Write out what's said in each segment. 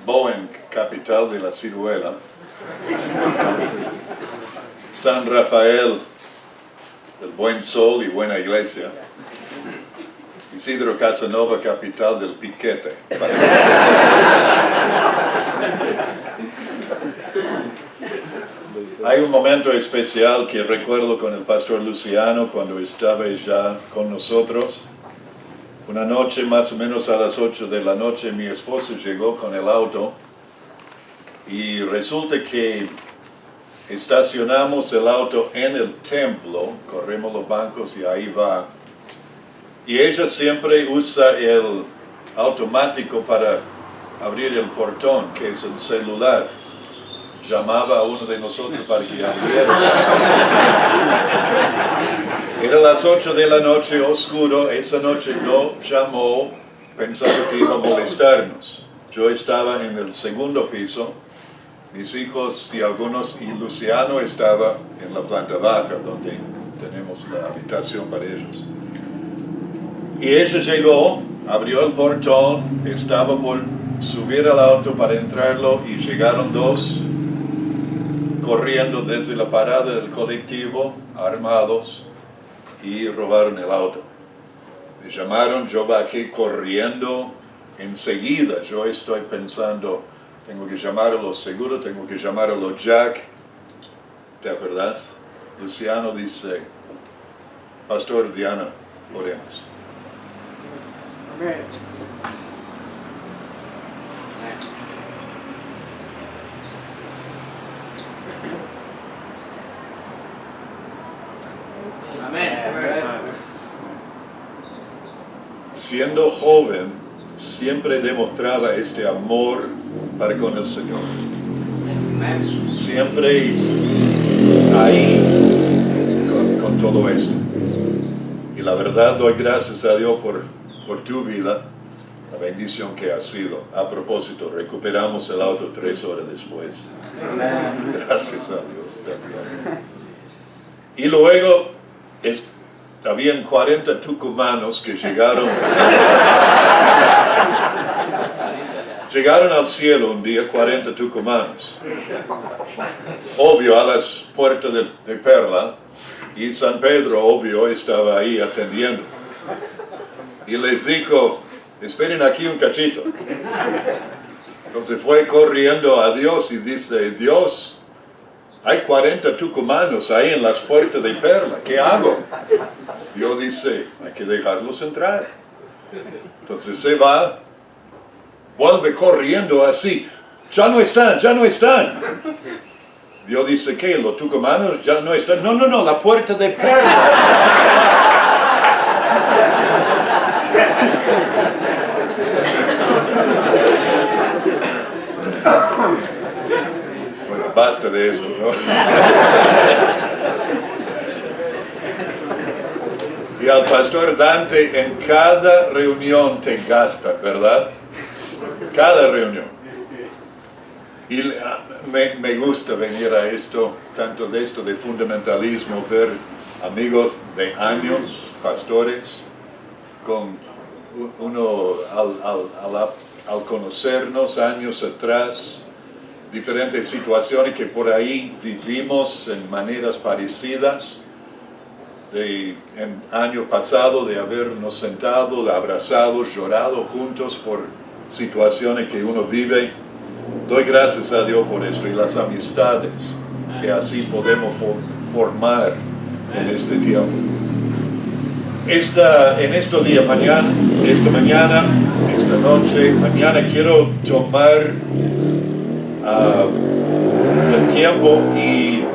Bowen, capital de la ciruela, San Rafael, del buen sol y buena iglesia, Isidro Casanova, capital del piquete. Hay un momento especial que recuerdo con el pastor Luciano cuando estaba ya con nosotros. Una noche, más o menos a las 8 de la noche, mi esposo llegó con el auto y resulta que estacionamos el auto en el templo, corremos los bancos y ahí va. Y ella siempre usa el automático para abrir el portón, que es el celular. Llamaba a uno de nosotros para que abriera. Era las 8 de la noche, oscuro. Esa noche no llamó pensando que iba a molestarnos. Yo estaba en el segundo piso, mis hijos y Luciano estaba en la planta baja, donde tenemos la habitación para ellos. Y ella llegó, abrió el portón, estaba por subir al auto para entrarlo y llegaron dos corriendo desde la parada del colectivo, armados, y robaron el auto. Me llamaron, yo bajé corriendo enseguida. Yo estoy pensando, tengo que llamar a los seguros, tengo que llamar a los Jack. ¿Te acuerdas? Luciano dice, Pastor Diana, oremos. Amén. Amén. Siendo joven, siempre demostraba este amor para con el Señor. Siempre ahí con todo esto. Y la verdad doy gracias a Dios por tu vida, la bendición que ha sido. A propósito, recuperamos el auto 3 horas después. Gracias a Dios también. Y luego habían 40 tucumanos que llegaron al cielo un día, 40 tucumanos. Obvio, a las puertas de Perla, y San Pedro, obvio, estaba ahí atendiendo. Y les dijo, esperen aquí un cachito. Entonces fue corriendo a Dios y dice, Dios, hay 40 tucumanos ahí en las puertas de Perla, ¿qué hago? Dios dice, hay que dejarlos entrar. Entonces se va, vuelve corriendo así, ya no están. Dios dice, ¿qué? ¿Los tucumanos ya no están? No, la puerta de Perla. Bueno, basta de esto, ¿no? Y al pastor Dante en cada reunión te gasta, ¿verdad? Cada reunión. Y me gusta venir a esto, tanto de esto de fundamentalismo, ver amigos de años, pastores, con uno al conocernos años atrás, diferentes situaciones que por ahí vivimos en maneras parecidas, en año pasado de habernos sentado, abrazados, llorado juntos por situaciones que uno vive. Doy gracias a Dios por esto y las amistades que así podemos formar en este tiempo. En estos días, esta mañana, esta noche, mañana quiero tomar el tiempo y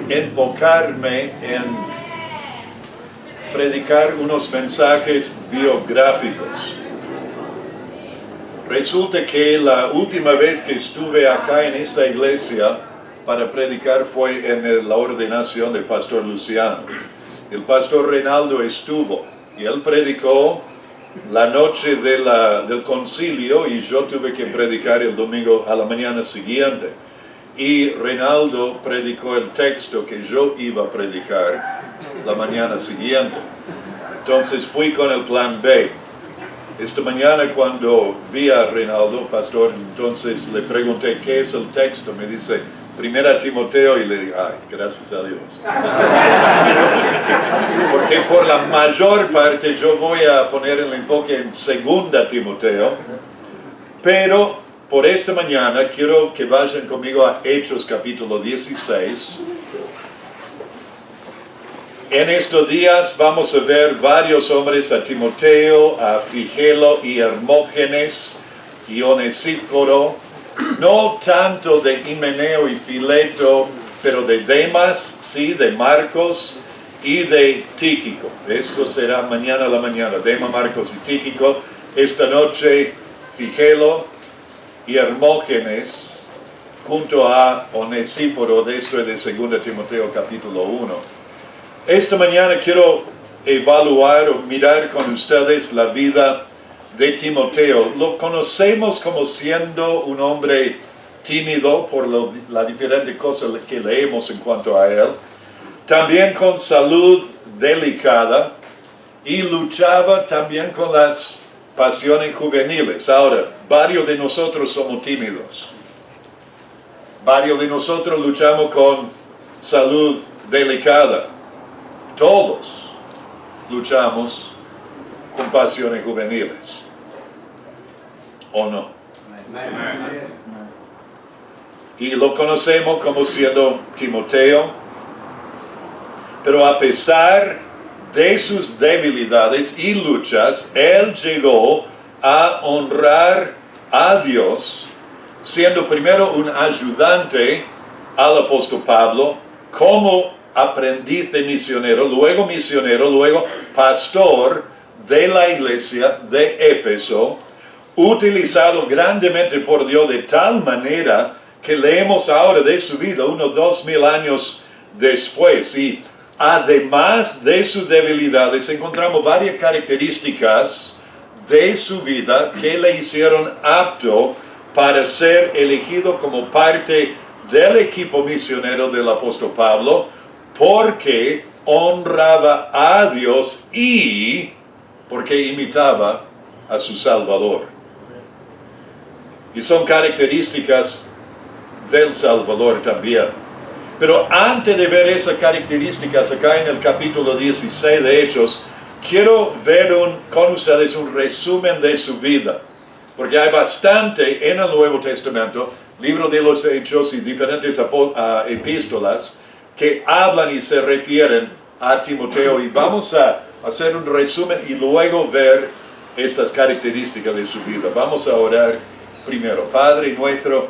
enfocarme en predicar unos mensajes biográficos. Resulta que la última vez que estuve acá en esta iglesia para predicar fue en la ordenación del pastor Luciano. El pastor Reinaldo estuvo y él predicó la noche del concilio y yo tuve que predicar el domingo a la mañana siguiente. Y Reinaldo predicó el texto que yo iba a predicar la mañana siguiente. Entonces fui con el plan B. Esta mañana cuando vi a Reinaldo, pastor, entonces le pregunté qué es el texto. Me dice, 1 Timoteo, y le dije, ay, gracias a Dios. Porque por la mayor parte yo voy a poner el enfoque en 2 Timoteo, pero por esta mañana quiero que vayan conmigo a Hechos capítulo 16. En estos días vamos a ver varios hombres, a Timoteo, a Figelo y Hermógenes y Onesíforo, no tanto de Himeneo y Fileto, pero de Demas, sí, de Marcos y de Tíquico. Esto será mañana a la mañana, Demas, Marcos y Tíquico. Esta noche Figelo y Hermógenes junto a Onesíforo, de esto es de 2 Timoteo capítulo 1. Esta mañana quiero evaluar o mirar con ustedes la vida de Timoteo. Lo conocemos como siendo un hombre tímido por la diferente cosas que leemos en cuanto a él. También con salud delicada y luchaba también con las pasiones juveniles. Ahora, varios de nosotros somos tímidos. Varios de nosotros luchamos con salud delicada. Todos luchamos con pasiones juveniles. ¿O no? Y lo conocemos como siendo Timoteo. Pero a pesar de sus debilidades y luchas, él llegó a honrar a Dios, siendo primero un ayudante al apóstol Pablo, como aprendiz de misionero, luego pastor de la iglesia de Éfeso, utilizado grandemente por Dios de tal manera que leemos ahora de su vida unos 2000 años después. Y además de sus debilidades, encontramos varias características de su vida que le hicieron apto para ser elegido como parte del equipo misionero del apóstol Pablo, porque honraba a Dios y porque imitaba a su Salvador. Y son características del Salvador también. Pero antes de ver esas características acá en el capítulo 16 de Hechos, quiero ver con ustedes un resumen de su vida. Porque hay bastante en el Nuevo Testamento, libro de los Hechos y diferentes epístolas, que hablan y se refieren a Timoteo, y vamos a hacer un resumen y luego ver estas características de su vida. Vamos a orar primero. Padre nuestro,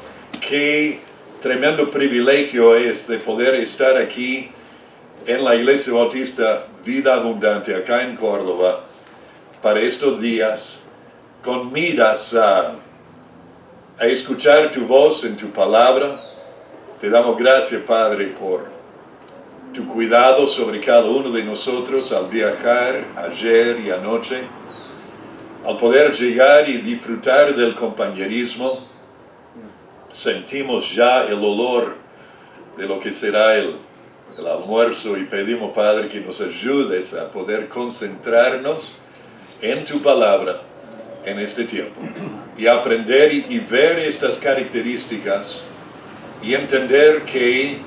qué tremendo privilegio es de poder estar aquí en la Iglesia Bautista Vida Abundante, acá en Córdoba, para estos días, con miras a escuchar tu voz en tu palabra. Te damos gracias, Padre, por tu cuidado sobre cada uno de nosotros al viajar ayer y anoche, al poder llegar y disfrutar del compañerismo. Sentimos ya el olor de lo que será el almuerzo y pedimos, Padre, que nos ayudes a poder concentrarnos en tu palabra en este tiempo y aprender y ver estas características y entender que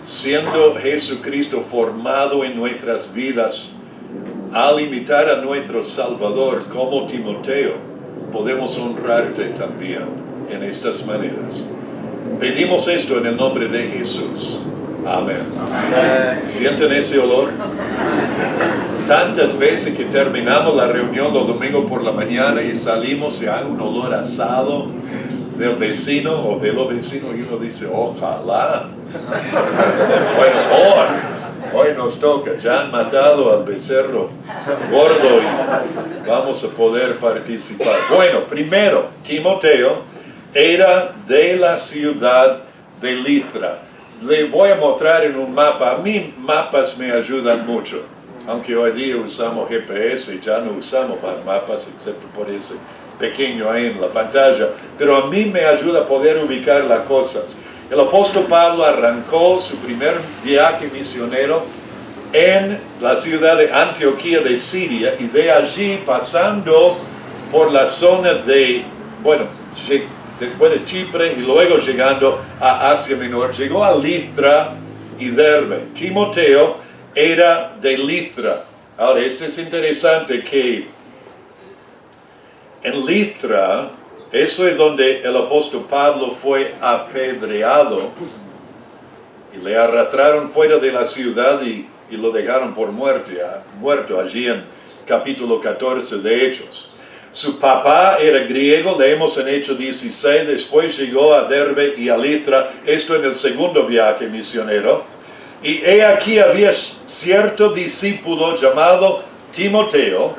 siendo Jesucristo formado en nuestras vidas, al imitar a nuestro Salvador como Timoteo, podemos honrarte también en estas maneras. Pedimos esto en el nombre de Jesús. Amén. ¿Sienten ese olor? Tantas veces que terminamos la reunión los domingos por la mañana y salimos y hay un olor asado del vecino o de los vecinos y uno dice, ojalá. Bueno, hoy nos toca, ya han matado al becerro gordo y vamos a poder participar. Bueno, primero, Timoteo era de la ciudad de Listra. Le voy a mostrar en un mapa. A mí mapas me ayudan mucho, aunque hoy día usamos GPS y ya no usamos más mapas excepto por ese pequeño ahí en la pantalla, pero a mí me ayuda a poder ubicar las cosas. El apóstol Pablo arrancó su primer viaje misionero en la ciudad de Antioquía de Siria y de allí pasando por la zona de, bueno, después de Chipre y luego llegando a Asia Menor, llegó a Listra y Derbe. Timoteo era de Listra. Ahora, esto es interesante que en Listra, eso es donde el apóstol Pablo fue apedreado y le arrastraron fuera de la ciudad y lo dejaron por muerto allí en capítulo 14 de Hechos. Su papá era griego, leemos en Hechos 16, después llegó a Derbe y a Listra, esto en el segundo viaje misionero. Y he aquí había cierto discípulo llamado Timoteo,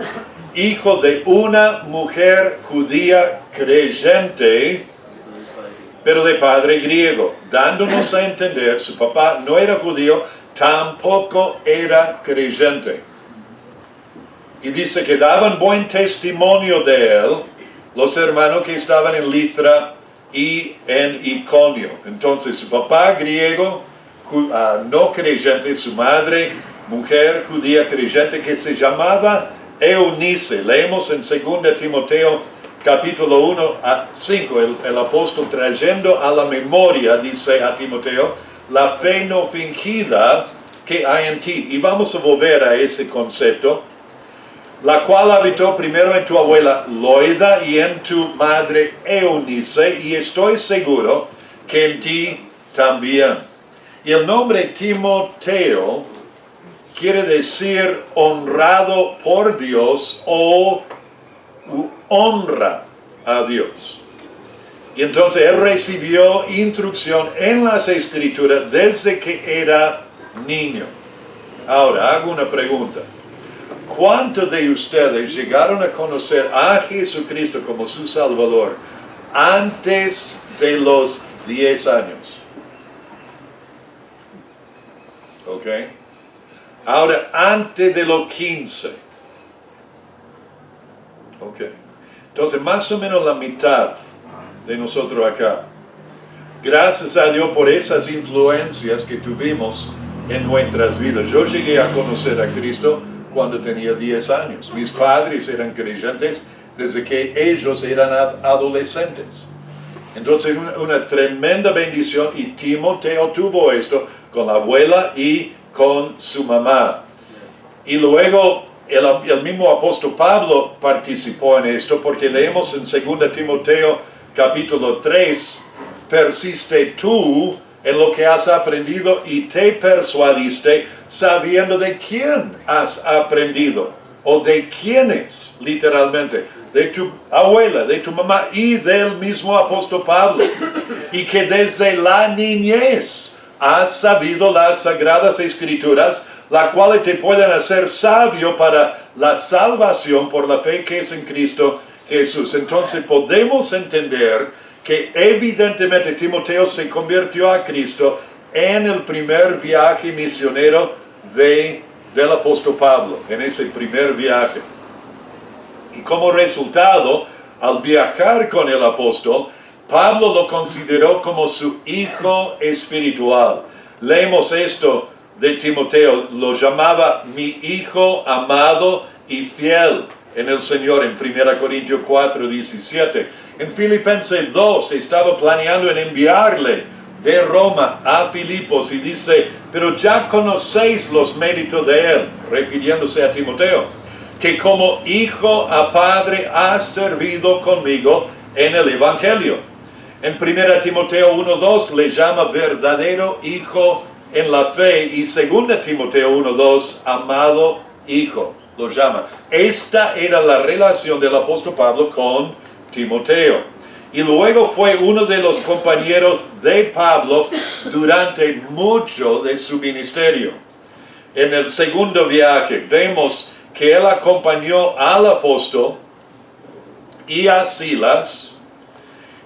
hijo de una mujer judía creyente, pero de padre griego, dándonos a entender, su papá no era judío, tampoco era creyente. Y dice que daban buen testimonio de él los hermanos que estaban en Listra y en Iconio. Entonces su papá griego, no creyente, su madre, mujer judía creyente, que se llamaba Eunice. Leemos en 2 Timoteo capítulo 1 a 5, el apóstol trayendo a la memoria, dice a Timoteo, la fe no fingida que hay en ti. Y vamos a volver a ese concepto, la cual habitó primero en tu abuela Loida y en tu madre Eunice, y estoy seguro que en ti también. Y el nombre Timoteo quiere decir honrado por Dios o honra a Dios. Y entonces él recibió instrucción en las Escrituras desde que era niño. Ahora hago una pregunta. ¿Cuántos de ustedes llegaron a conocer a Jesucristo como su Salvador antes de los 10 años? ¿Ok? Ahora, antes de los 15. Ok. Entonces, más o menos la mitad de nosotros acá. Gracias a Dios por esas influencias que tuvimos en nuestras vidas. Yo llegué a conocer a Cristo cuando tenía 10 años. Mis padres eran creyentes desde que ellos eran adolescentes. Entonces, una tremenda bendición, y Timoteo tuvo esto con la abuela y con su mamá. Y luego el mismo apóstol Pablo participó en esto, porque leemos en 2 Timoteo capítulo 3, persiste tú en lo que has aprendido y te persuadiste sabiendo de quién has aprendido, o de quiénes, literalmente, de tu abuela, de tu mamá y del mismo apóstol Pablo, y que desde la niñez has sabido las sagradas escrituras, las cuales te pueden hacer sabio para la salvación por la fe que es en Cristo Jesús. Entonces podemos entender que evidentemente Timoteo se convirtió a Cristo en el primer viaje misionero del apóstol Pablo, en ese primer viaje. Y como resultado, al viajar con el apóstol, Pablo lo consideró como su hijo espiritual. Leemos esto de Timoteo, lo llamaba mi hijo amado y fiel en el Señor, en 1 Corintios 4, 17. En Filipenses 2 estaba planeando en enviarle de Roma a Filipos, y dice, pero ya conocéis los méritos de él, refiriéndose a Timoteo, que como hijo a padre ha servido conmigo en el Evangelio. En 1 Timoteo 1:2 le llama verdadero hijo en la fe, y 2 Timoteo 1:2 amado hijo lo llama. Esta era la relación del apóstol Pablo con Timoteo. Y luego fue uno de los compañeros de Pablo durante mucho de su ministerio. En el segundo viaje vemos que él acompañó al apóstol y a Silas,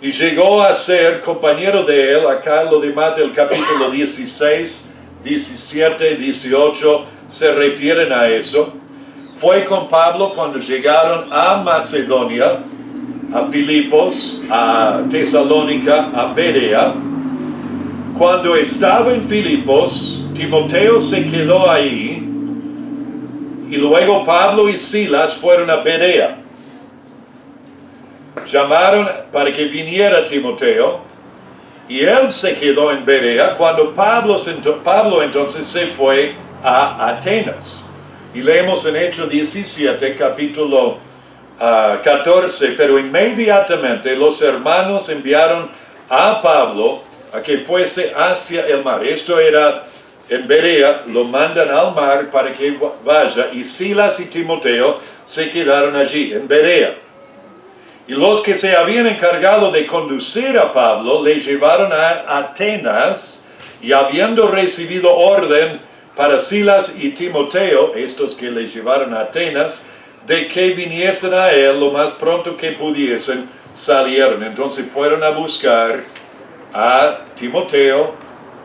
y llegó a ser compañero de él. Acá lo demás del capítulo 16, 17, 18 se refieren a eso. Fue con Pablo cuando llegaron a Macedonia, a Filipos, a Tesalónica, a Berea. Cuando estaba en Filipos, Timoteo se quedó ahí, y luego Pablo y Silas fueron a Berea. llamaron para que viniera Timoteo, y él se quedó en Berea cuando Pablo entonces se fue a Atenas. Y leemos en Hechos 17, capítulo 14, pero inmediatamente los hermanos enviaron a Pablo a que fuese hacia el mar. Esto era en Berea, lo mandan al mar para que vaya, y Silas y Timoteo se quedaron allí, en Berea. Y los que se habían encargado de conducir a Pablo le llevaron a Atenas, y habiendo recibido orden para Silas y Timoteo, estos que le llevaron a Atenas, de que viniesen a él lo más pronto que pudiesen, salieron. Entonces fueron a buscar a Timoteo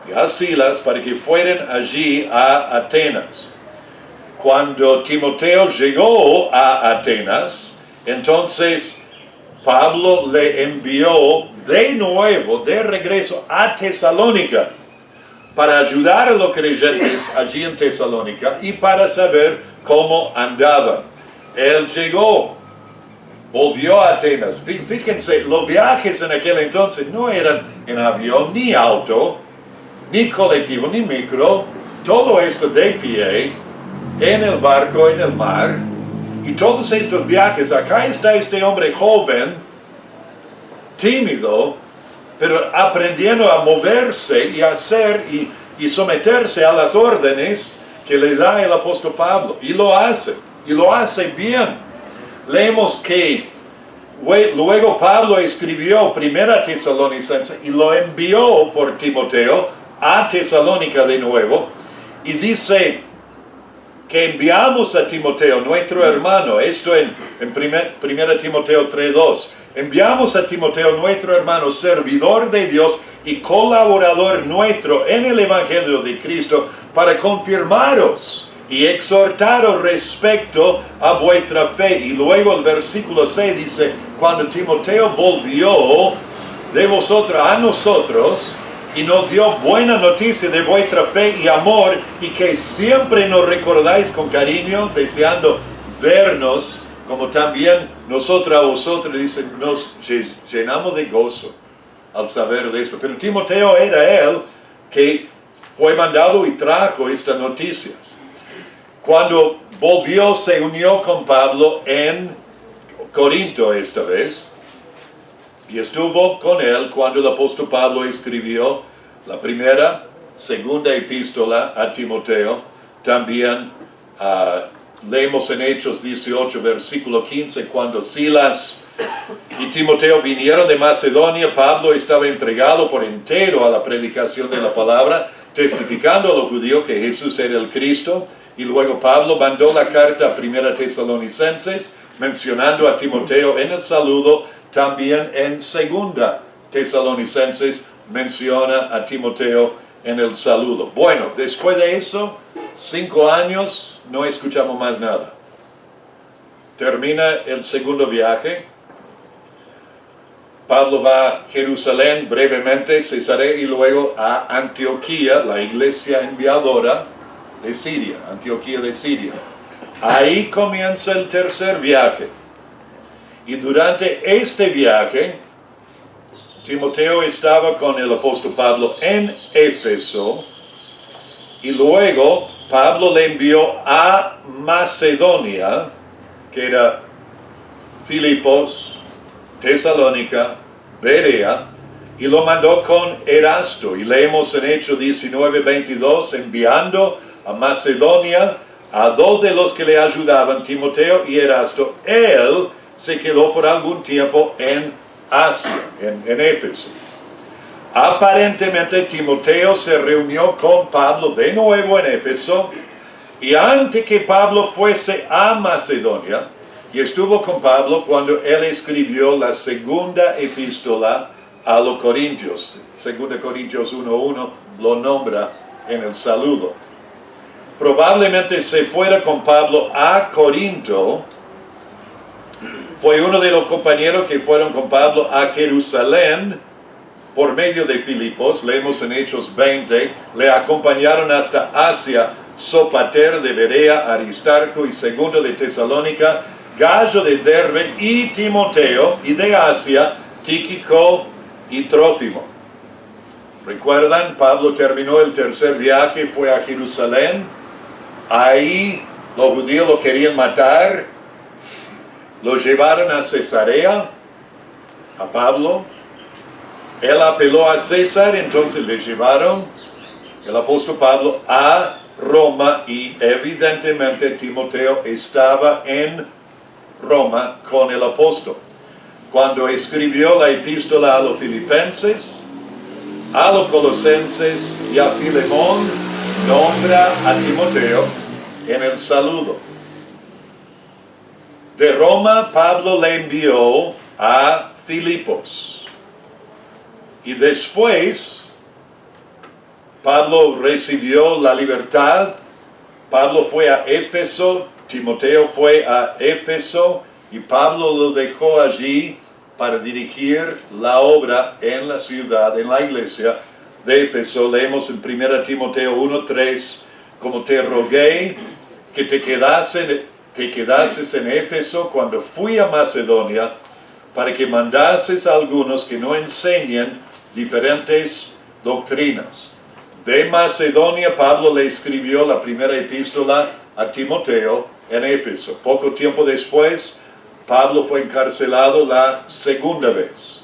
y a Silas para que fueran allí a Atenas. Cuando Timoteo llegó a Atenas, entonces Pablo le envió de nuevo, de regreso a Tesalónica, para ayudar a los creyentes allí en Tesalónica y para saber cómo andaban. Él llegó, volvió a Atenas. Fíjense, los viajes en aquel entonces no eran en avión, ni auto, ni colectivo, ni micro. Todo esto de pie, en el barco, en el mar. Y todos estos viajes, acá está este hombre joven, tímido, pero aprendiendo a moverse y hacer y someterse a las órdenes que le da el apóstol Pablo. Y lo hace bien. Leemos que luego Pablo escribió 1 Tesalonicenses y lo envió por Timoteo a Tesalónica de nuevo, y dice que enviamos a Timoteo, nuestro hermano, esto en 1 Timoteo 3:2, enviamos a Timoteo, nuestro hermano, servidor de Dios y colaborador nuestro en el Evangelio de Cristo, para confirmaros y exhortaros respecto a vuestra fe. Y luego el versículo 6 dice, cuando Timoteo volvió de vosotros a nosotros, y nos dio buena noticia de vuestra fe y amor, y que siempre nos recordáis con cariño, deseando vernos, como también nosotros a vosotros, dice, nos llenamos de gozo al saber de esto. Pero Timoteo era él que fue mandado y trajo estas noticias. Cuando volvió, se unió con Pablo en Corinto esta vez, y estuvo con él cuando el apóstol Pablo escribió la primera, segunda epístola a Timoteo. También leemos en Hechos 18, versículo 15, cuando Silas y Timoteo vinieron de Macedonia, Pablo estaba entregado por entero a la predicación de la palabra, testificando a los judíos que Jesús era el Cristo. Y luego Pablo mandó la carta a 1 Tesalonicenses, mencionando a Timoteo en el saludo. También en 2 Tesalonicenses menciona a Timoteo en el saludo. Bueno, después de eso, 5 años, no escuchamos más nada. Termina el segundo viaje. Pablo va a Jerusalén brevemente, Cesarea, y luego a Antioquía, la iglesia enviadora de Siria, Antioquía de Siria. Ahí comienza el tercer viaje. Y durante este viaje, Timoteo estaba con el apóstol Pablo en Éfeso, y luego Pablo le envió a Macedonia, que era Filipos, Tesalónica, Berea, y lo mandó con Erasto. Y leemos en Hechos 19:22, enviando a Macedonia a 2 de los que le ayudaban, Timoteo y Erasto. Él se quedó por algún tiempo en Asia, en Éfeso. Aparentemente Timoteo se reunió con Pablo de nuevo en Éfeso, y antes que Pablo fuese a Macedonia, y estuvo con Pablo cuando él escribió la segunda epístola a los Corintios. 2 Corintios 1:1 lo nombra en el saludo. Probablemente se fuera con Pablo a Corinto. Fue uno de los compañeros que fueron con Pablo a Jerusalén por medio de Filipos. Leemos en Hechos 20, le acompañaron hasta Asia Sopater de Berea, Aristarco y Segundo de Tesalónica, Gallo de Derbe y Timoteo, y de Asia, Tíquico y Trófimo. ¿Recuerdan? Pablo terminó el tercer viaje, fue a Jerusalén. Ahí los judíos lo querían matar. Lo llevaron a Cesarea, a Pablo. Él apeló a César, entonces le llevaron el apóstol Pablo a Roma y evidentemente Timoteo estaba en Roma con el apóstol. Cuando escribió la epístola a los filipenses, a los colosenses y a Filemón, nombra a Timoteo en el saludo. De Roma, Pablo le envió a Filipos. Y después, Pablo recibió la libertad. Pablo fue a Éfeso, Timoteo fue a Éfeso, y Pablo lo dejó allí para dirigir la obra en la ciudad, en la iglesia de Éfeso. Leemos en 1 Timoteo 1:3, como te rogué que te quedases en Éfeso cuando fui a Macedonia, para que mandases a algunos que no enseñen diferentes doctrinas. De Macedonia, Pablo le escribió la primera epístola a Timoteo en Éfeso. Poco tiempo después, Pablo fue encarcelado la segunda vez.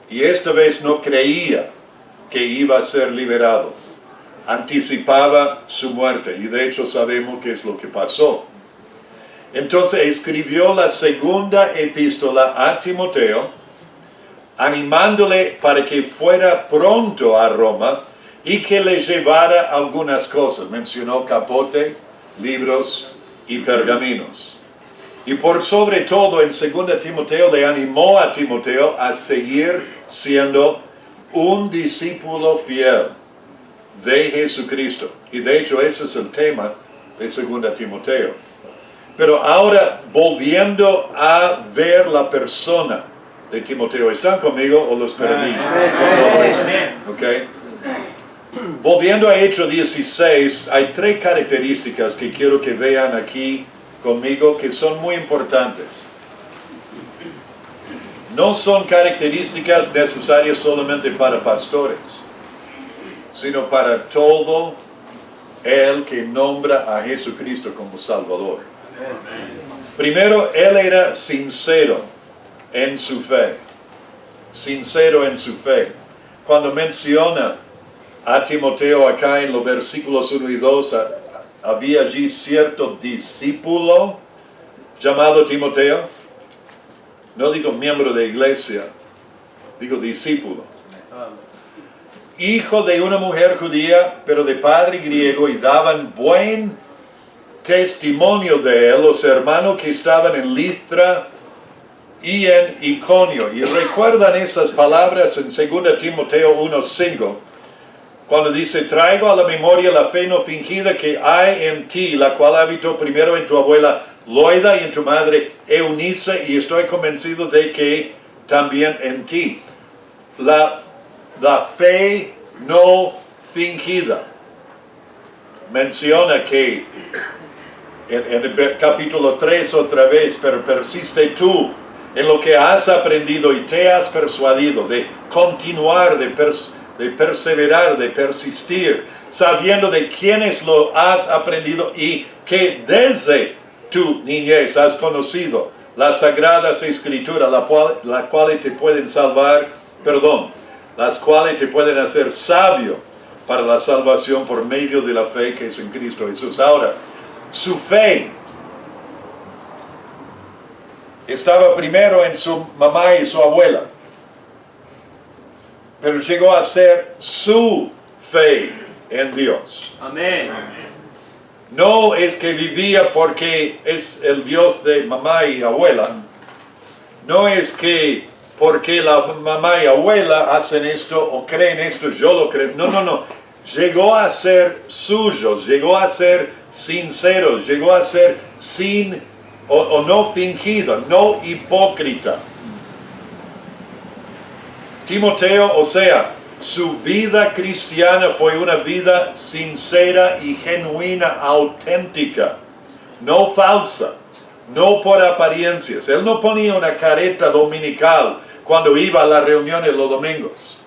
Y esta vez no creía que iba a ser liberado. Anticipaba su muerte, y de hecho sabemos qué es lo que pasó. Entonces escribió la segunda epístola a Timoteo, animándole para que fuera pronto a Roma y que le llevara algunas cosas. Mencionó capote, libros y pergaminos. Y por sobre todo en 2 Timoteo le animó a Timoteo a seguir siendo un discípulo fiel de Jesucristo. Y de hecho ese es el tema de 2 Timoteo. Pero ahora, volviendo a ver la persona de Timoteo, ¿están conmigo o los perdí? Okay. Volviendo a Hechos 16, hay 3 características que quiero que vean aquí conmigo que son muy importantes. No son características necesarias solamente para pastores, sino para todo el que nombra a Jesucristo como Salvador. Primero, él era sincero en su fe. Sincero en su fe. Cuando menciona a Timoteo acá en los versículos 1 y 2, había allí cierto discípulo llamado Timoteo. No digo miembro de iglesia, digo discípulo. Hijo de una mujer judía, pero de padre griego, y daban buen testimonio de él los hermanos que estaban en Listra y en Iconio. Y recuerdan esas palabras en 2 Timoteo 1:5, cuando dice: traigo a la memoria la fe no fingida que hay en ti, la cual habitó primero en tu abuela Loida y en tu madre Eunice, y estoy convencido de que también en ti. La fe no fingida. Menciona que en el capítulo 3 otra vez, pero persiste tú en lo que has aprendido y te has persuadido, de continuar, de perseverar, de persistir, sabiendo de quiénes lo has aprendido y que desde tu niñez has conocido las sagradas escrituras, las cuales te pueden las cuales te pueden hacer sabio para la salvación por medio de la fe que es en Cristo Jesús. Ahora, su fe estaba primero en su mamá y su abuela, pero llegó a ser su fe en Dios. Amén. No es que vivía porque es el Dios de mamá y abuela. No es que porque la mamá y abuela hacen esto o creen esto, yo lo creo. No. Llegó a ser suyos, llegó a ser sinceros, llegó a ser no fingido, no hipócrita. Timoteo, o sea, su vida cristiana fue una vida sincera y genuina, auténtica, no falsa, no por apariencias. Él no ponía una careta dominical cuando iba a las reuniones los domingos.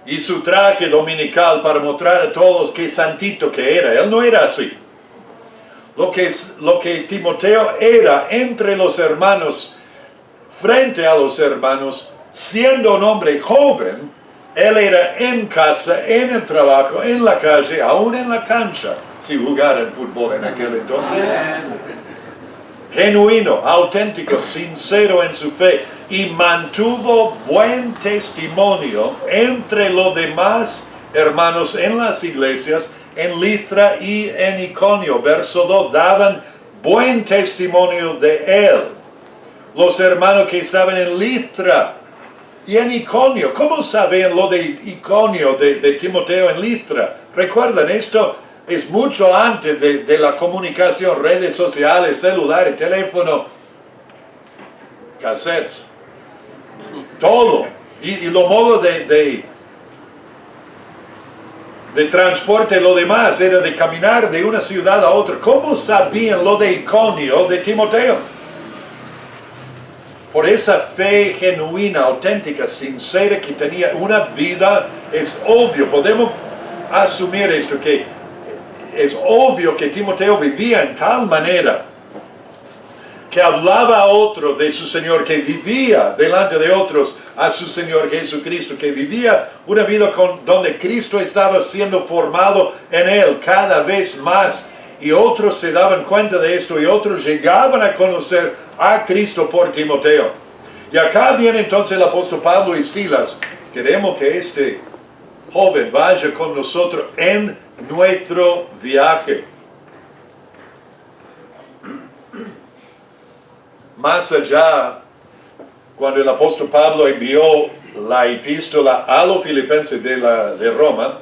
Y su traje dominical para mostrar a todos qué santito que era. Él no era así. Lo que Timoteo era entre los hermanos, frente a los hermanos, siendo un hombre joven, él era en casa, en el trabajo, en la calle, aún en la cancha, si jugara el fútbol en aquel entonces. Genuino, auténtico, sincero en su fe, y mantuvo buen testimonio entre los demás hermanos en las iglesias, en Listra y en Iconio. Verso 2, daban buen testimonio de él. Los hermanos que estaban en Listra y en Iconio, ¿cómo saben lo de Iconio, de Timoteo en Listra? ¿Recuerdan esto? Es mucho antes de la comunicación, redes sociales, celulares, teléfono, cassettes, todo. Y los modos de transporte, lo demás, era de caminar de una ciudad a otra. ¿Cómo sabían lo de Iconio, de Timoteo? Por esa fe genuina, auténtica, sincera que tenía una vida, es obvio, podemos asumir esto, que es obvio que Timoteo vivía en tal manera que hablaba a otro de su Señor, que vivía delante de otros a su Señor Jesucristo, que vivía una vida donde Cristo estaba siendo formado en él cada vez más, y otros se daban cuenta de esto y otros llegaban a conocer a Cristo por Timoteo. Y acá viene entonces el apóstol Pablo y Silas. Queremos que este joven vaya con nosotros en nuestro viaje. Más allá, cuando el apóstol Pablo envió la epístola a los filipenses de Roma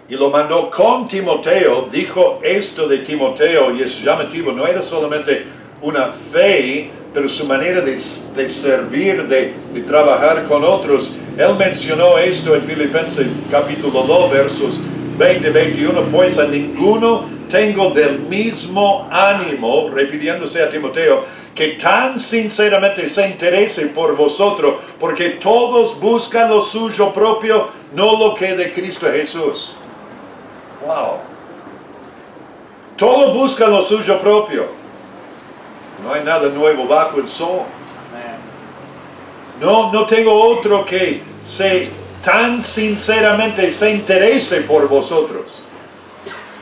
y lo mandó con Timoteo, dijo esto de Timoteo, y es llamativo, no era solamente una fe, pero su manera de servir, de trabajar con otros. Él mencionó esto en Filipenses capítulo 2, versos 20-21, pues a ninguno tengo del mismo ánimo, refiriéndose a Timoteo, que tan sinceramente se interese por vosotros, porque todos buscan lo suyo propio, no lo que de Cristo Jesús. Wow. Todos buscan lo suyo propio. No hay nada nuevo bajo el sol. No tengo otro que tan sinceramente se interese por vosotros.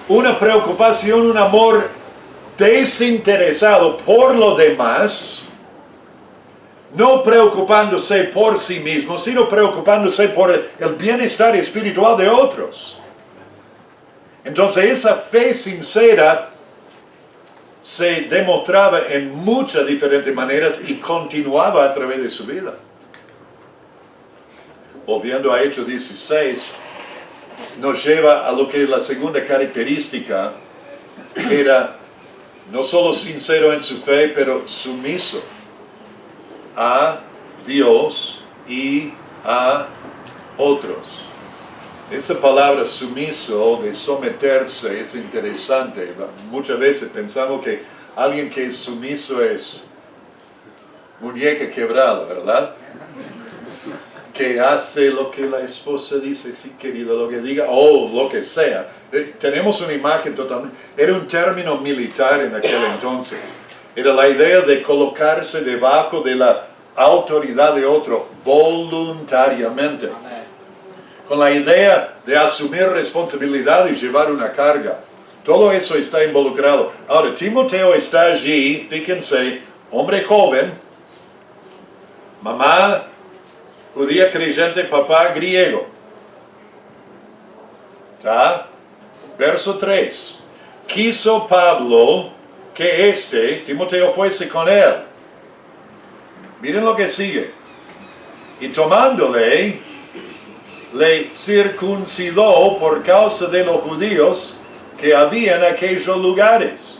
Una preocupación, un amor desinteresado por lo demás, no preocupándose por sí mismo, sino preocupándose por el bienestar espiritual de otros. Entonces esa fe sincera se demostraba en muchas diferentes maneras y continuaba a través de su vida. Volviendo a Hechos 16, nos lleva a lo que es la segunda característica, que era no solo sincero en su fe, pero sumiso a Dios y a otros. Esa palabra sumiso, de someterse, es interesante. Muchas veces pensamos que alguien que es sumiso es muñeca quebrada, ¿verdad? Que hace lo que la esposa dice, sí querido, lo que diga, o lo que sea. Tenemos una imagen totalmente. Era un término militar en aquel entonces. Era la idea de colocarse debajo de la autoridad de otro voluntariamente. Con la idea de asumir responsabilidad y llevar una carga. Todo eso está involucrado. Ahora, Timoteo está allí, fíjense, hombre joven, mamá judía creyente, papá griego. ¿Está? Verso 3. Quiso Pablo que Timoteo, fuese con él. Miren lo que sigue. Y tomándole, le circuncidó por causa de los judíos que había en aquellos lugares,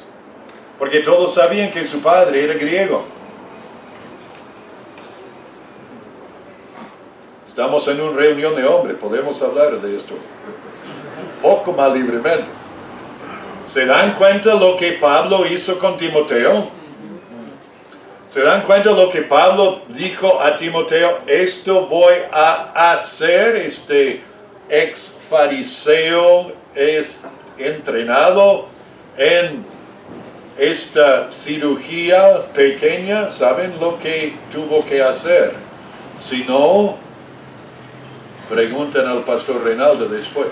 porque todos sabían que su padre era griego. Estamos en una reunión de hombres, podemos hablar de esto un poco más libremente. ¿Se dan cuenta lo que Pablo hizo con Timoteo? ¿Se dan cuenta lo que Pablo dijo a Timoteo? Esto voy a hacer. Este ex fariseo es entrenado en esta cirugía pequeña. ¿Saben lo que tuvo que hacer? Si no, preguntan al pastor Reinaldo después.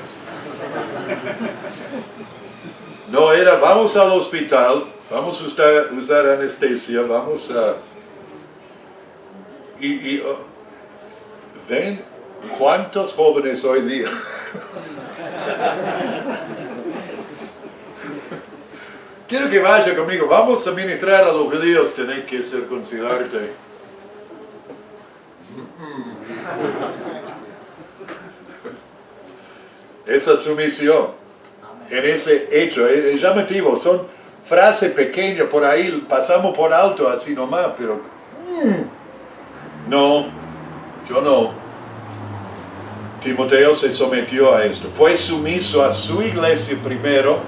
No era, vamos al hospital, vamos a usar anestesia, vamos a... ¿Ven cuántos jóvenes hoy día? Quiero que vaya conmigo, vamos a ministrar a los judíos, tienen que circuncidarte. Esa sumisión. En ese hecho, es llamativo, son frases pequeñas por ahí, pasamos por alto así nomás, pero no, yo no. Timoteo se sometió a esto, fue sumiso a su iglesia primero,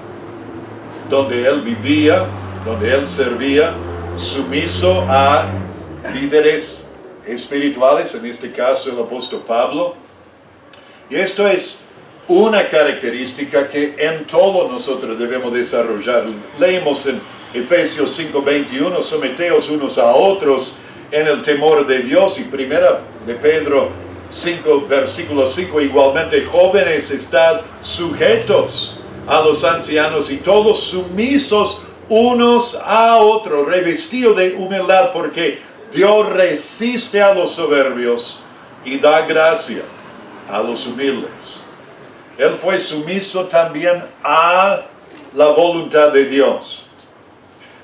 donde él vivía, donde él servía, sumiso a líderes espirituales, en este caso el apóstol Pablo, y esto es una característica que en todo nosotros debemos desarrollar. Leemos en Efesios 5:21, someteos unos a otros en el temor de Dios, y primera de Pedro 5, versículo 5, igualmente jóvenes, estad sujetos a los ancianos y todos sumisos unos a otros, revestidos de humildad, porque Dios resiste a los soberbios y da gracia a los humildes. Él fue sumiso también a la voluntad de Dios.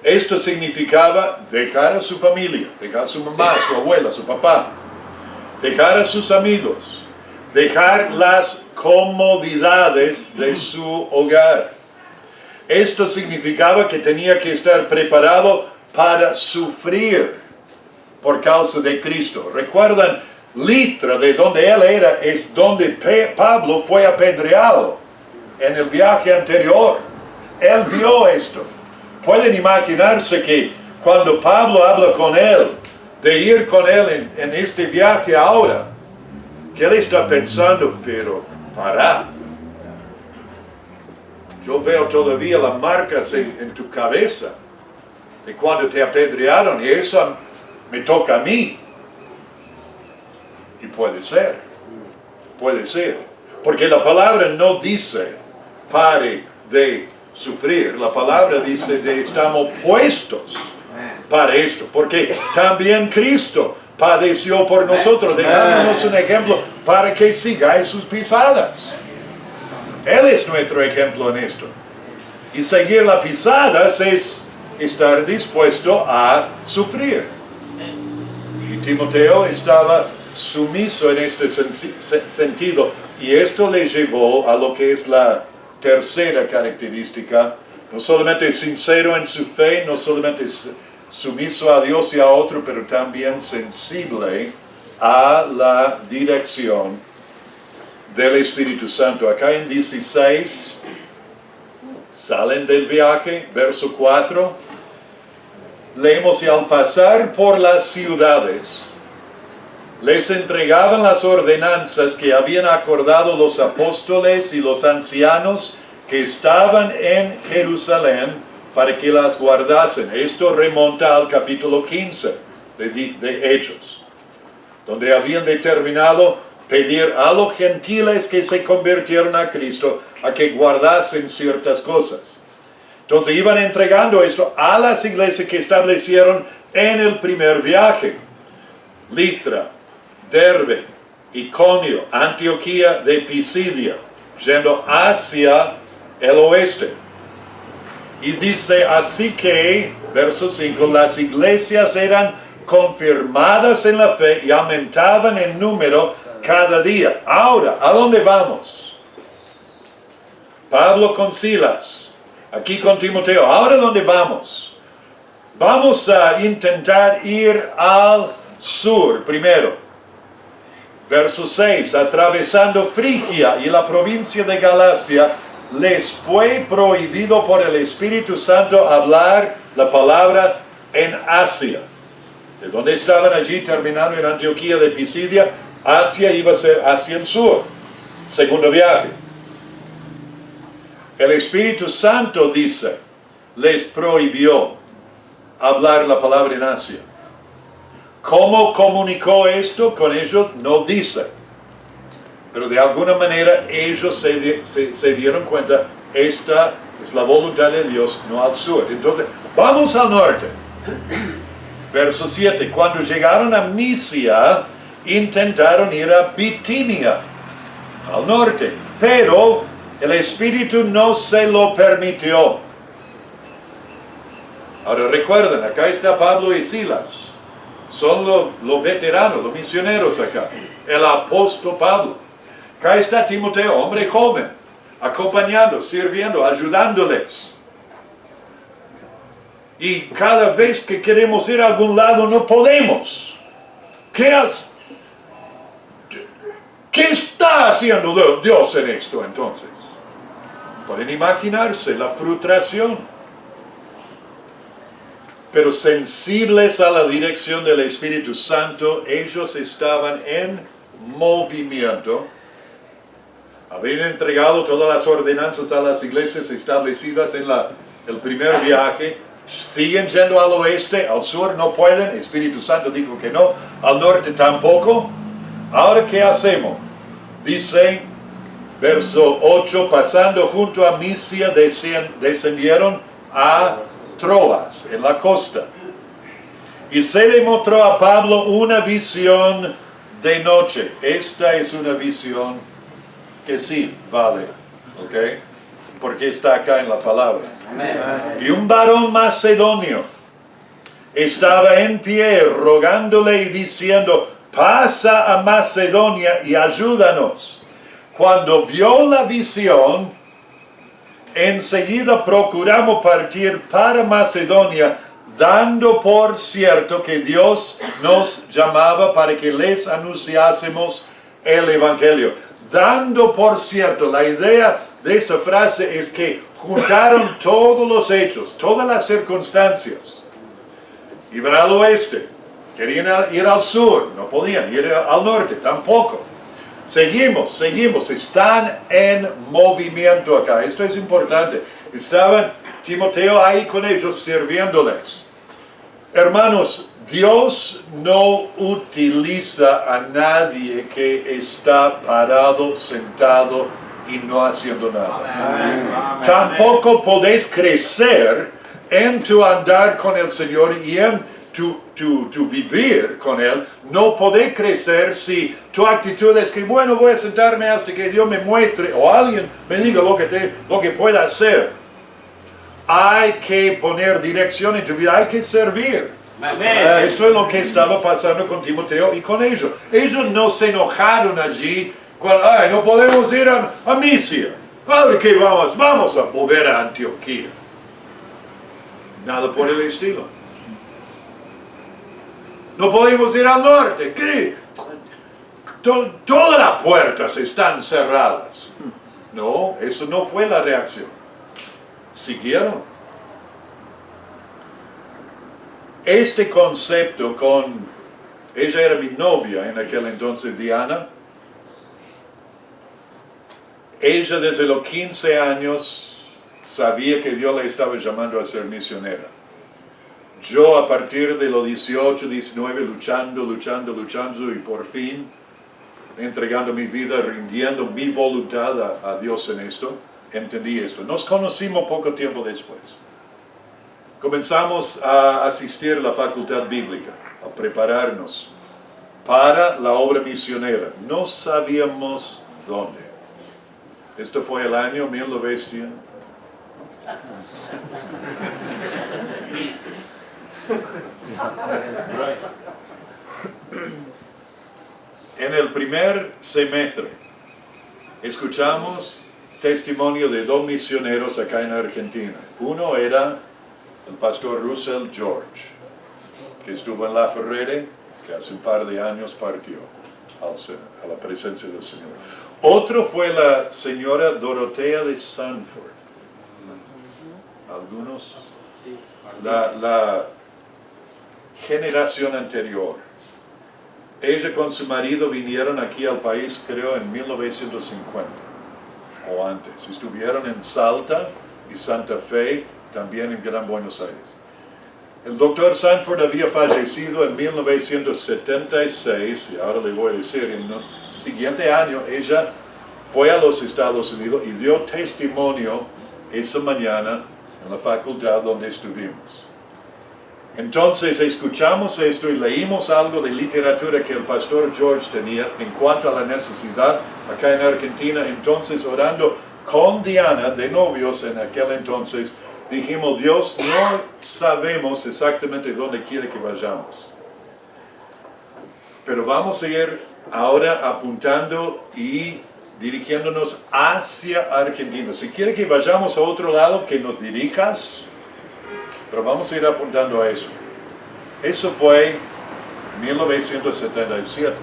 Esto significaba dejar a su familia, dejar a su mamá, a su abuela, a su papá, dejar a sus amigos, dejar las comodidades de su hogar. Esto significaba que tenía que estar preparado para sufrir por causa de Cristo. ¿Recuerdan? Listra, de donde él era, es donde Pablo fue apedreado en el viaje anterior. Él vio esto. Pueden imaginarse que cuando Pablo habla con él, de ir con él en este viaje ahora, que él está pensando, pero para. Yo veo todavía las marcas en tu cabeza de cuando te apedrearon, y eso me toca a mí. Y puede ser, porque la palabra no dice pare de sufrir, la palabra dice de estamos puestos para esto, porque también Cristo padeció por nosotros, dejándonos un ejemplo para que sigáis sus pisadas. Él es nuestro ejemplo en esto, y seguir las pisadas es estar dispuesto a sufrir. Y Timoteo estaba sumiso en este sentido, y esto le llevó a lo que es la tercera característica: no solamente sincero en su fe, no solamente sumiso a Dios y a otro, pero también sensible a la dirección del Espíritu Santo. Acá en 16 salen del viaje, verso 4, leemos: y al pasar por las ciudades les entregaban las ordenanzas que habían acordado los apóstoles y los ancianos que estaban en Jerusalén para que las guardasen. Esto remonta al capítulo 15 de Hechos, donde habían determinado pedir a los gentiles que se convirtieron a Cristo a que guardasen ciertas cosas. Entonces iban entregando esto a las iglesias que establecieron en el primer viaje: Listra, Derbe, Iconio, Antioquía de Pisidia, yendo hacia el oeste. Y dice: así que, verso 5, las iglesias eran confirmadas en la fe y aumentaban en número cada día. Ahora, ¿a dónde vamos? Pablo con Silas, aquí con Timoteo. ¿Ahora dónde vamos? Vamos a intentar ir al sur primero. Verso 6, atravesando Frigia y la provincia de Galacia, les fue prohibido por el Espíritu Santo hablar la palabra en Asia. De donde estaban allí, terminaron en Antioquía de Pisidia, Asia iba a ser hacia el sur. Segundo viaje. El Espíritu Santo dice, les prohibió hablar la palabra en Asia. ¿Cómo comunicó esto con ellos? No dice. Pero de alguna manera ellos se dieron cuenta, esta es la voluntad de Dios, no al sur. Entonces, vamos al norte. Verso 7. Cuando llegaron a Misia, intentaron ir a Bitinia, al norte. Pero el Espíritu no se lo permitió. Ahora recuerden, acá está Pablo y Silas. Son los veteranos, los misioneros acá. El apóstol Pablo. Acá está Timoteo, hombre joven, acompañando, sirviendo, ayudándoles. Y cada vez que queremos ir a algún lado no podemos. ¿Qué está haciendo Dios en esto entonces? Pueden imaginarse la frustración. Pero sensibles a la dirección del Espíritu Santo, ellos estaban en movimiento. Habían entregado todas las ordenanzas a las iglesias establecidas en el primer viaje. Siguen yendo al oeste, al sur no pueden. El Espíritu Santo dijo que no. Al norte tampoco. Ahora, ¿qué hacemos? Dice, verso 8, pasando junto a Misia, descendieron a Troas, en la costa. Y se le mostró a Pablo una visión de noche. Esta es una visión que sí vale, ¿ok? Porque está acá en la palabra. Amén. Y un varón macedonio estaba en pie rogándole y diciendo, pasa a Macedonia y ayúdanos. Cuando vio la visión, enseguida procuramos partir para Macedonia, dando por cierto que Dios nos llamaba para que les anunciásemos el Evangelio. Dando por cierto, la idea de esa frase es que juntaron todos los hechos, todas las circunstancias. Iban al oeste, querían ir al sur, no podían ir al norte, tampoco. Seguimos, están en movimiento acá, esto es importante. Estaban Timoteo ahí con ellos sirviéndoles. Hermanos, Dios no utiliza a nadie que está parado, sentado y no haciendo nada. Amén. Tampoco podéis crecer en tu andar con el Señor y en tu vivir con Él. No podéis crecer si tu actitud es que, bueno, voy a sentarme hasta que Dios me muestre o alguien me diga lo que pueda hacer. Hay que poner dirección en tu vida, hay que servir. Amén. Esto es lo que estaba pasando con Timoteo y con ellos. Ellos no se enojaron allí cuando, no podemos ir a Misia. Ahora que vamos a volver a Antioquía. Nada por el estilo. No podemos ir al norte. ¿Qué? Todas las puertas están cerradas. No, eso no fue la reacción. Siguieron. Este concepto ella era mi novia en aquel entonces, Diana. Ella desde los 15 años sabía que Dios le estaba llamando a ser misionera. Yo a partir de los 18, 19, luchando y por fin entregando mi vida, rindiendo mi voluntad a Dios en esto, entendí esto. Nos conocimos poco tiempo después. Comenzamos a asistir a la facultad bíblica, a prepararnos para la obra misionera. No sabíamos dónde. Esto fue el año 1900. En el primer semestre escuchamos testimonio de dos misioneros acá en Argentina. Uno era el pastor Russell George, que estuvo en La Ferrere, que hace un par de años partió. a la presencia del Señor. Otro fue la señora Dorotea de Sanford. Algunos, la generación anterior. Ella con su marido vinieron aquí al país, creo, en 1950 o antes. Estuvieron en Salta y Santa Fe, también en Gran Buenos Aires. El doctor Sanford había fallecido en 1976, y ahora le voy a decir, en el siguiente año ella fue a los Estados Unidos y dio testimonio esa mañana en la facultad donde estuvimos. Entonces escuchamos esto y leímos algo de literatura que el pastor George tenía en cuanto a la necesidad acá en Argentina. Entonces, orando con Diana de novios en aquel entonces, dijimos: Dios, no sabemos exactamente dónde quiere que vayamos, pero vamos a ir ahora apuntando y dirigiéndonos hacia Argentina. Si quiere que vayamos a otro lado, que nos dirijas, pero vamos a ir apuntando a eso. Eso fue en 1977.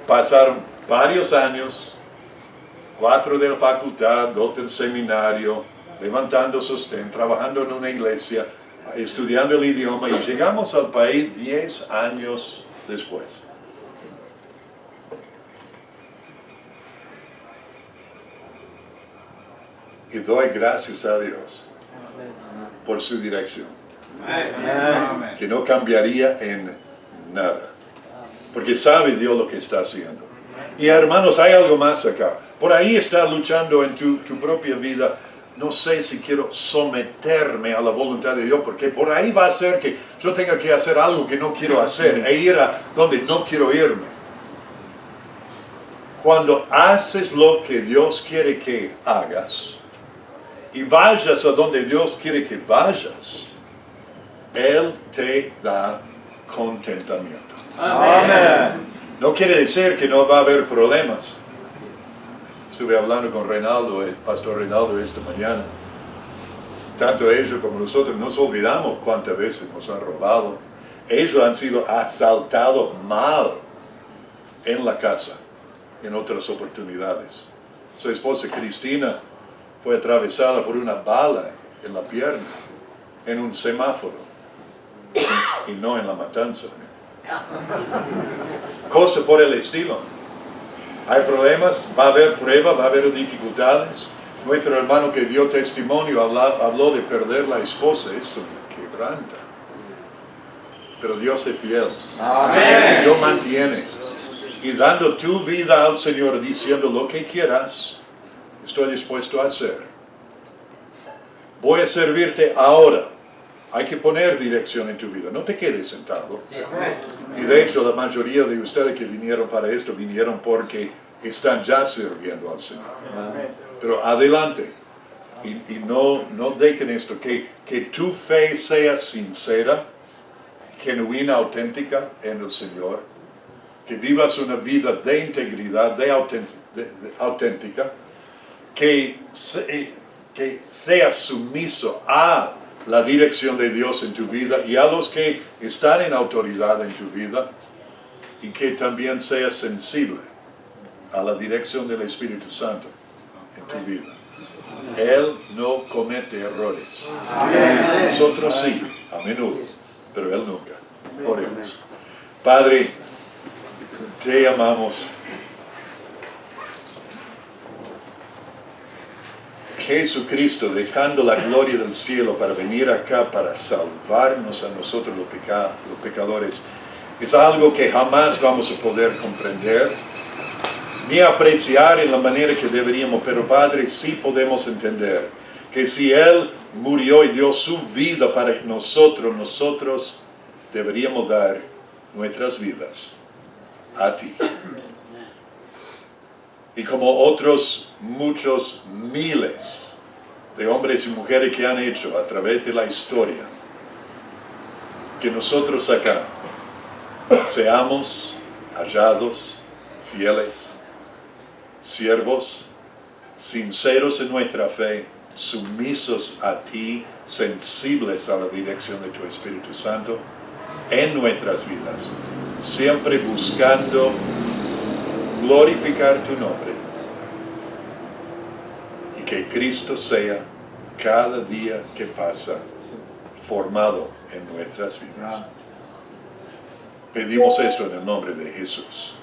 Pasaron varios años, 4 de la facultad, 2 del seminario, levantando sostén, trabajando en una iglesia, estudiando el idioma, y llegamos al país 10 años después. Y doy gracias a Dios por su dirección, que no cambiaría en nada, porque sabe Dios lo que está haciendo. Y hermanos, hay algo más acá. Por ahí está luchando en tu propia vida. No sé si quiero someterme a la voluntad de Dios, porque por ahí va a ser que yo tenga que hacer algo que no quiero hacer e ir a donde no quiero irme. Cuando haces lo que Dios quiere que hagas y vayas a donde Dios quiere que vayas, Él te da contentamiento. Amén. No quiere decir que no va a haber problemas. Estuve hablando con Reinaldo, el pastor Reinaldo, esta mañana. Tanto ellos como nosotros nos olvidamos cuántas veces nos han robado. Ellos han sido asaltados mal en la casa, en otras oportunidades. Su esposa Cristina fue atravesada por una bala en la pierna, en un semáforo, y no en la matanza. Cosa por el estilo. Hay problemas, va a haber pruebas, va a haber dificultades. Nuestro hermano que dio testimonio habló de perder la esposa. Eso me quebranta. Pero Dios es fiel. Amén. Dios mantiene. Y dando tu vida al Señor, diciendo: lo que quieras, estoy dispuesto a hacer. Voy a servirte ahora. Hay que poner dirección en tu vida. No te quedes sentado. Y de hecho, la mayoría de ustedes que vinieron para esto, vinieron porque están ya sirviendo al Señor. Pero adelante. Y no dejen esto. Que tu fe sea sincera, genuina, auténtica en el Señor. Que vivas una vida de integridad, de auténtica. Que seas sumiso a la dirección de Dios en tu vida y a los que están en autoridad en tu vida, y que también seas sensible a la dirección del Espíritu Santo en tu vida. Él no comete errores. Amén. Nosotros sí, a menudo, pero Él nunca. Oremos. Padre, te amamos. Jesucristo, dejando la gloria del cielo para venir acá, para salvarnos a nosotros los pecadores, es algo que jamás vamos a poder comprender, ni apreciar en la manera que deberíamos. Pero Padre, sí podemos entender que si Él murió y dio su vida para nosotros, nosotros deberíamos dar nuestras vidas a ti. Y como otros muchos miles de hombres y mujeres que han hecho a través de la historia, que nosotros acá seamos hallados, fieles, siervos, sinceros en nuestra fe, sumisos a ti, sensibles a la dirección de tu Espíritu Santo en nuestras vidas. siempre buscando glorificar tu nombre y que Cristo sea cada día que pasa formado en nuestras vidas. Pedimos esto en el nombre de Jesús.